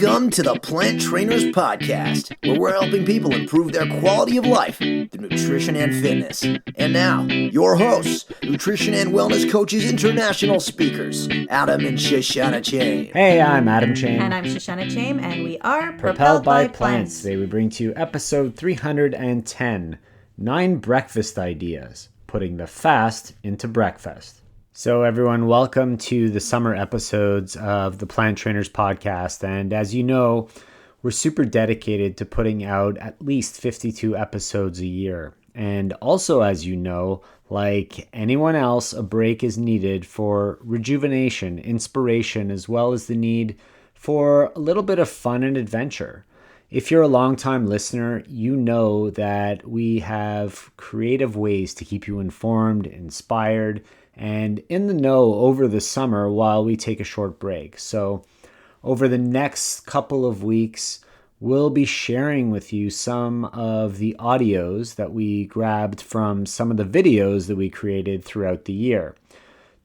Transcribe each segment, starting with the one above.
Welcome to the Plant Trainers Podcast, where we're helping people improve their quality of life through nutrition and fitness. And now, your hosts, nutrition and wellness coaches, international speakers, Adam and Shoshana Chaim. Hey, I'm Adam Chaim. And I'm Shoshana Chaim, and we are Propelled by Plants. Today we bring to you episode 310, 9 breakfast ideas, putting the fast into breakfast. So everyone, welcome to the summer episodes of the Plant Trainers Podcast. And as you know, we're super dedicated to putting out at least 52 episodes a year. And also, as you know, like anyone else, a break is needed for rejuvenation, inspiration, as well as the need for a little bit of fun and adventure. If you're a longtime listener, you know that we have creative ways to keep you informed, inspired, and in the know over the summer while we take a short break. So over the next couple of weeks, we'll be sharing with you some of the audios that we grabbed from some of the videos that we created throughout the year.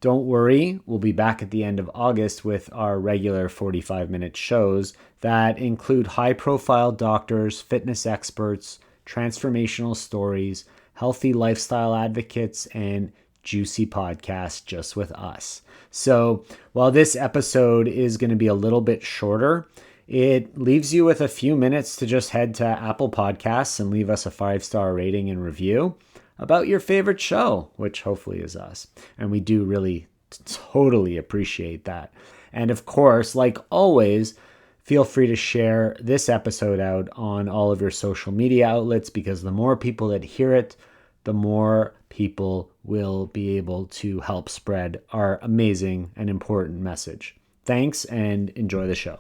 Don't worry, we'll be back at the end of August with our regular 45-minute shows that include high-profile doctors, fitness experts, transformational stories, healthy lifestyle advocates, and juicy podcast just with us. So while this episode is going to be a little bit shorter, it leaves you with a few minutes to just head to Apple Podcasts and leave us a 5-star rating and review about your favorite show, which hopefully is us. And we do really totally appreciate that. And of course, like always, feel free to share this episode out on all of your social media outlets, because the more people that hear it, the more people will be able to help spread our amazing and important message. Thanks, and enjoy the show.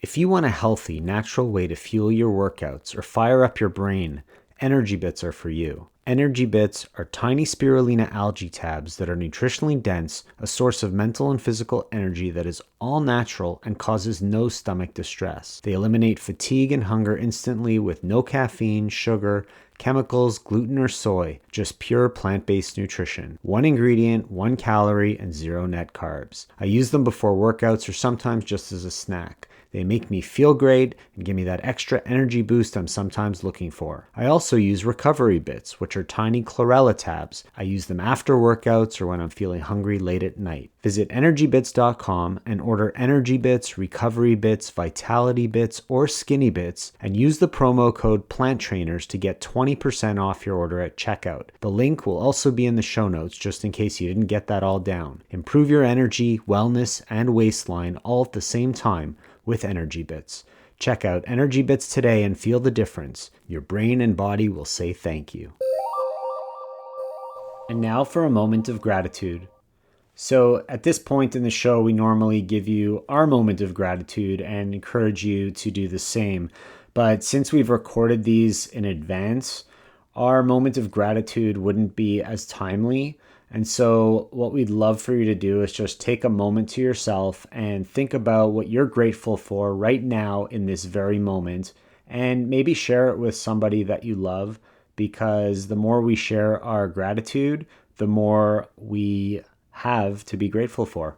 If you want a healthy, natural way to fuel your workouts or fire up your brain, Energy Bits are for you. Energy Bits are tiny spirulina algae tabs that are nutritionally dense, a source of mental and physical energy that is all natural and causes no stomach distress. They eliminate fatigue and hunger instantly with no caffeine, sugar, chemicals, gluten, or soy, just pure plant-based nutrition. 1 ingredient, 1 calorie, and 0 net carbs. I use them before workouts or sometimes just as a snack. They make me feel great and give me that extra energy boost I'm sometimes looking for. I also use Recovery Bits, which are tiny chlorella tabs. I use them after workouts or when I'm feeling hungry late at night. Visit energybits.com and order Energy Bits, Recovery Bits, Vitality Bits, or Skinny Bits, and use the promo code PLANTTRAINERS to get 20% off your order at checkout. The link will also be in the show notes just in case you didn't get that all down. Improve your energy, wellness, and waistline all at the same time with Energy Bits. Check out Energy Bits today and feel the difference. Your brain and body will say thank you. And now for a moment of gratitude. So at this point in the show, we normally give you our moment of gratitude and encourage you to do the same. But since we've recorded these in advance, our moment of gratitude wouldn't be as timely. And so what we'd love for you to do is just take a moment to yourself and think about what you're grateful for right now in this very moment, and maybe share it with somebody that you love, because the more we share our gratitude, the more we have to be grateful for.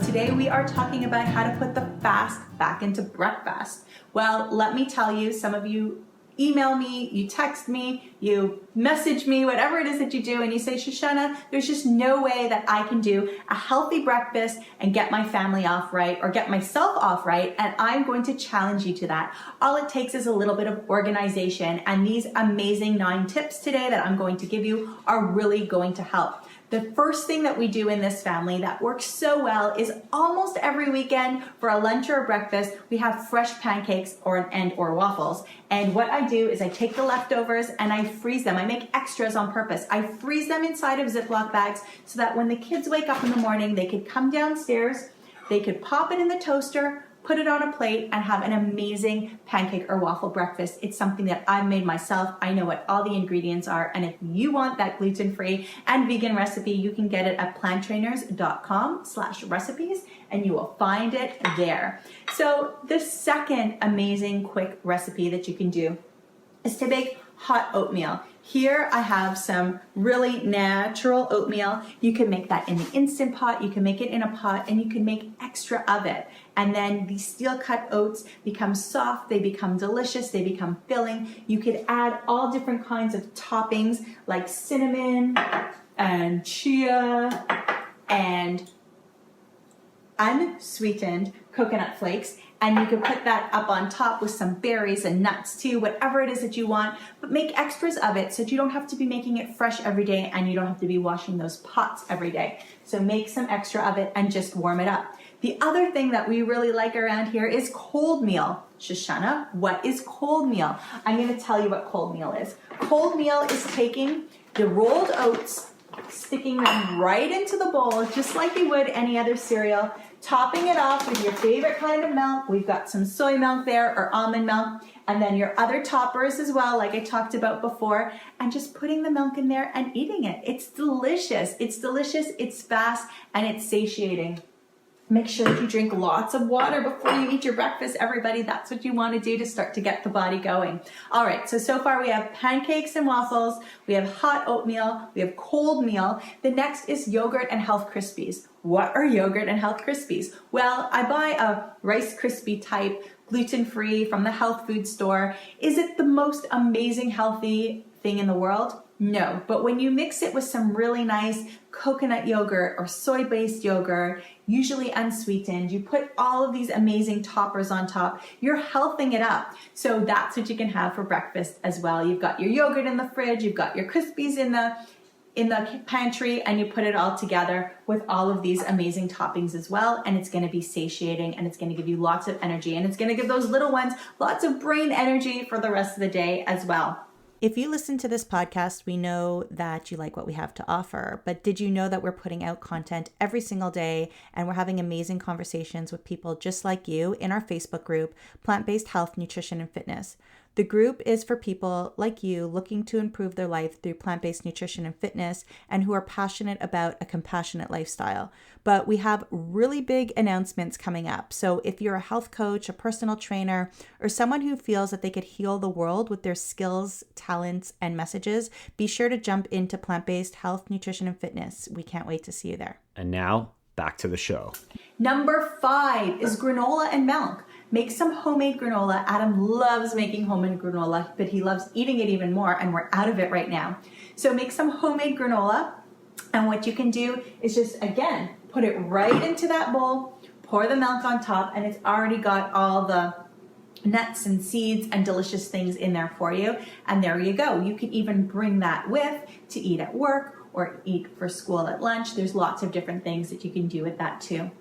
Today we are talking about how to put the fast back into breakfast. Well, let me tell you, some of you email me, you text me, you message me, whatever it is that you do, and you say, Shoshana, there's just no way that I can do a healthy breakfast and get my family off right or get myself off right, and I'm going to challenge you to that. All it takes is a little bit of organization, and these amazing 9 tips today that I'm going to give you are really going to help. The first thing that we do in this family that works so well is almost every weekend for a lunch or a breakfast, we have fresh pancakes or waffles. And what I do is I take the leftovers and I freeze them. I make extras on purpose. I freeze them inside of Ziploc bags so that when the kids wake up in the morning, they could come downstairs, they could pop it in the toaster, put it on a plate, and have an amazing pancake or waffle breakfast. It's something that I've made myself. I know what all the ingredients are, and if you want that gluten-free and vegan recipe, you can get it at planttrainers.com/recipes, and you will find it there. So the second amazing quick recipe that you can do is to make hot oatmeal. Here I have some really natural oatmeal. You can make that in the Instant Pot, you can make it in a pot, and you can make extra of it. And then these steel cut oats become soft, they become delicious, they become filling. You could add all different kinds of toppings like cinnamon and chia and unsweetened coconut flakes, and you can put that up on top with some berries and nuts too, whatever it is that you want, but make extras of it so that you don't have to be making it fresh every day and you don't have to be washing those pots every day. So make some extra of it and just warm it up. The other thing that we really like around here is cold meal. Shoshana, what is cold meal? I'm going to tell you what cold meal is. Cold meal is taking the rolled oats, sticking them right into the bowl, just like you would any other cereal, topping it off with your favorite kind of milk. We've got some soy milk there or almond milk, and then your other toppers as well, like I talked about before, and just putting the milk in there and eating it. It's delicious. It's delicious, it's fast, and it's satiating. Make sure that you drink lots of water before you eat your breakfast, everybody. That's what you want to do to start to get the body going. All right, so far we have pancakes and waffles, we have hot oatmeal, we have cold meal. The next is yogurt and health Krispies. What are yogurt and health Krispies? Well, I buy a Rice Krispie type, gluten-free from the health food store. Is it the most amazing healthy thing in the world? No, but when you mix it with some really nice coconut yogurt or soy-based yogurt, usually unsweetened, you put all of these amazing toppers on top, you're healthing it up. So that's what you can have for breakfast as well. You've got your yogurt in the fridge, you've got your Krispies in the pantry, and you put it all together with all of these amazing toppings as well, and it's going to be satiating, and it's going to give you lots of energy, and it's going to give those little ones lots of brain energy for the rest of the day as well. If you listen to this podcast, we know that you like what we have to offer, but did you know that we're putting out content every single day, and we're having amazing conversations with people just like you in our Facebook group, Plant-Based Health, Nutrition, and Fitness. The group is for people like you looking to improve their life through plant-based nutrition and fitness, and who are passionate about a compassionate lifestyle. But we have really big announcements coming up. So if you're a health coach, a personal trainer, or someone who feels that they could heal the world with their skills, talents, and messages, be sure to jump into Plant-Based Health, Nutrition, and Fitness. We can't wait to see you there. And now, back to the show. Number 5 is granola and milk. Make some homemade granola. Adam loves making homemade granola, but he loves eating it even more, and we're out of it right now. So make some homemade granola, and what you can do is just, again, put it right into that bowl, pour the milk on top, and it's already got all the nuts and seeds and delicious things in there for you, and there you go. You can even bring that with to eat at work or eat for school at lunch. There's lots of different things that you can do with that too.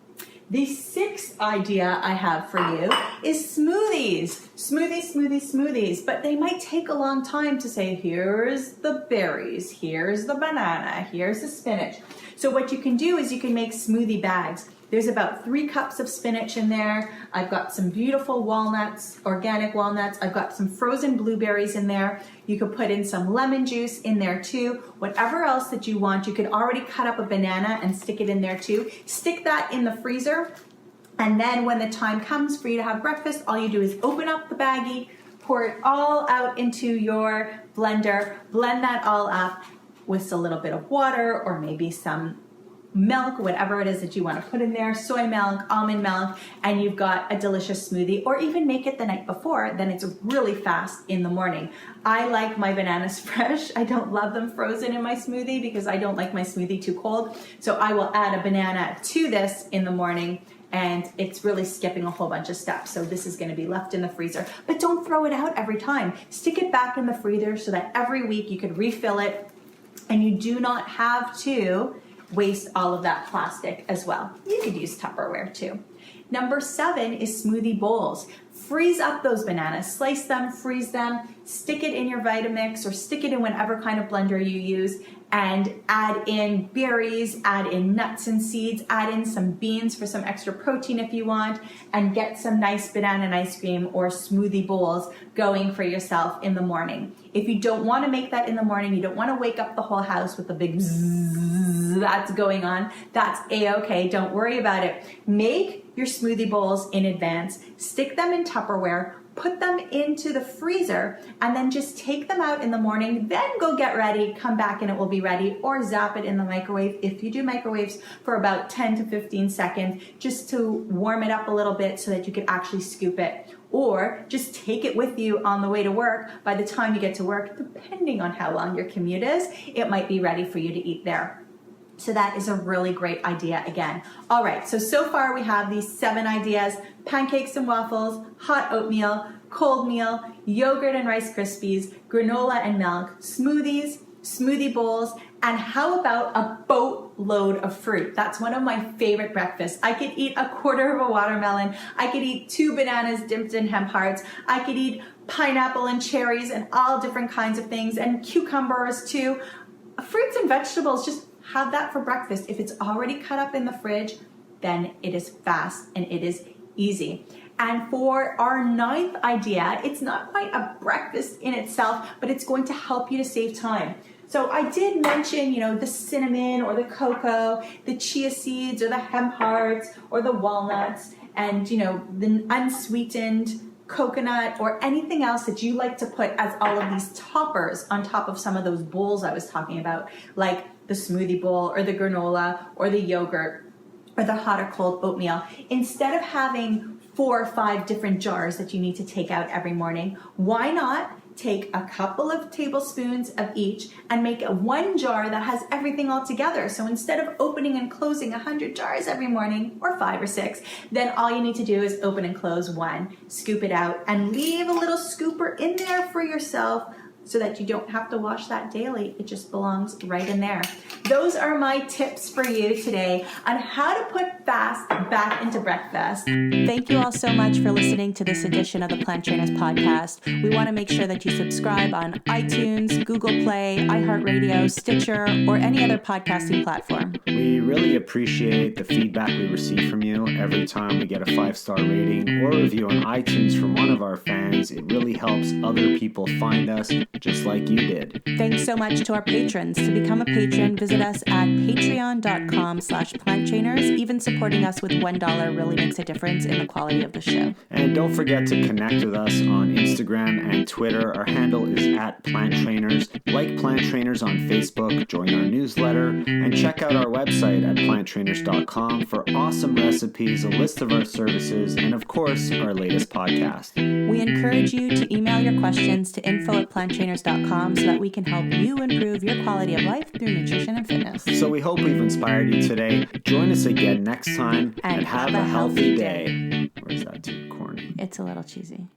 The 6th idea I have for you is smoothies. Smoothies. But they might take a long time to say, here's the berries, here's the banana, here's the spinach. So what you can do is you can make smoothie bags. There's about 3 cups of spinach in there. I've got some beautiful walnuts, organic walnuts. I've got some frozen blueberries in there. You could put in some lemon juice in there too. Whatever else that you want. You could already cut up a banana and stick it in there too. Stick that in the freezer. And then when the time comes for you to have breakfast, all you do is open up the baggie, pour it all out into your blender, blend that all up with a little bit of water or maybe some milk, whatever it is that you want to put in there, soy milk, almond milk, and you've got a delicious smoothie. Or even make it the night before, then it's really fast in the morning. I like my bananas fresh. I don't love them frozen in my smoothie because I don't like my smoothie too cold. So I will add a banana to this in the morning, and it's really skipping a whole bunch of steps. So this is going to be left in the freezer. But don't throw it out every time. Stick it back in the freezer so that every week you could refill it, and you do not have to waste all of that plastic as well. You could use Tupperware too. Number 7 is smoothie bowls. Freeze up those bananas, slice them, freeze them, stick it in your Vitamix or stick it in whatever kind of blender you use, and add in berries, add in nuts and seeds, add in some beans for some extra protein if you want, and get some nice banana and ice cream or smoothie bowls going for yourself in the morning. If you don't want to make that in the morning, you don't want to wake up the whole house with a big bzzz that's going on, that's a-okay, don't worry about it. Make your smoothie bowls in advance, stick them in Tupperware, put them into the freezer, and then just take them out in the morning, then go get ready, come back and it will be ready, or zap it in the microwave if you do microwaves for about 10 to 15 seconds just to warm it up a little bit so that you can actually scoop it. Or just take it with you on the way to work. By the time you get to work, depending on how long your commute is, it might be ready for you to eat there. So that is a really great idea again. All right, so far we have these 7 ideas: pancakes and waffles, hot oatmeal, cold meal, yogurt and Rice Krispies, granola and milk, smoothies, smoothie bowls, and how about a boatload of fruit? That's one of my favorite breakfasts. I could eat a quarter of a watermelon. I could eat 2 bananas dipped in hemp hearts. I could eat pineapple and cherries and all different kinds of things, and cucumbers too. Fruits and vegetables, just have that for breakfast. If it's already cut up in the fridge, then it is fast and it is easy. And for our 9th idea, it's not quite a breakfast in itself, but it's going to help you to save time. So I did mention, the cinnamon or the cocoa, the chia seeds or the hemp hearts or the walnuts, and, the unsweetened coconut or anything else that you like to put as all of these toppers on top of some of those bowls I was talking about, like the smoothie bowl or the granola or the yogurt or the hot or cold oatmeal. Instead of having 4 or 5 different jars that you need to take out every morning, why not take a couple of tablespoons of each and make one jar that has everything all together? So instead of opening and closing 100 jars every morning, or 5 or 6, then all you need to do is open and close one, scoop it out, and leave a little scooper in there for yourself so that you don't have to wash that daily. It just belongs right in there. Those are my tips for you today on how to put fast back into breakfast. Thank you all so much for listening to this edition of the Plant Trainers Podcast. We want to make sure that you subscribe on iTunes, Google Play, iHeartRadio, Stitcher, or any other podcasting platform. We really appreciate the feedback we receive from you every time we get a 5-star rating or review on iTunes from one of our fans. It really helps other people find us, just like you did. Thanks so much to our patrons. To become a patron, visit us at patreon.com/planttrainers. Even supporting us with $1 really makes a difference in the quality of the show. And don't forget to connect with us on Instagram and Twitter. Our handle is @PlantTrainers. Like Plant Trainers on Facebook, join our newsletter, and check out our website at planttrainers.com for awesome recipes, a list of our services, and of course, our latest podcast. We encourage you to email your questions to info@planttrainers.com so that we can help you improve your quality of life through nutrition and fitness. So we hope we've inspired you today. Join us again next time and have a healthy day. Or is that too corny? It's a little cheesy.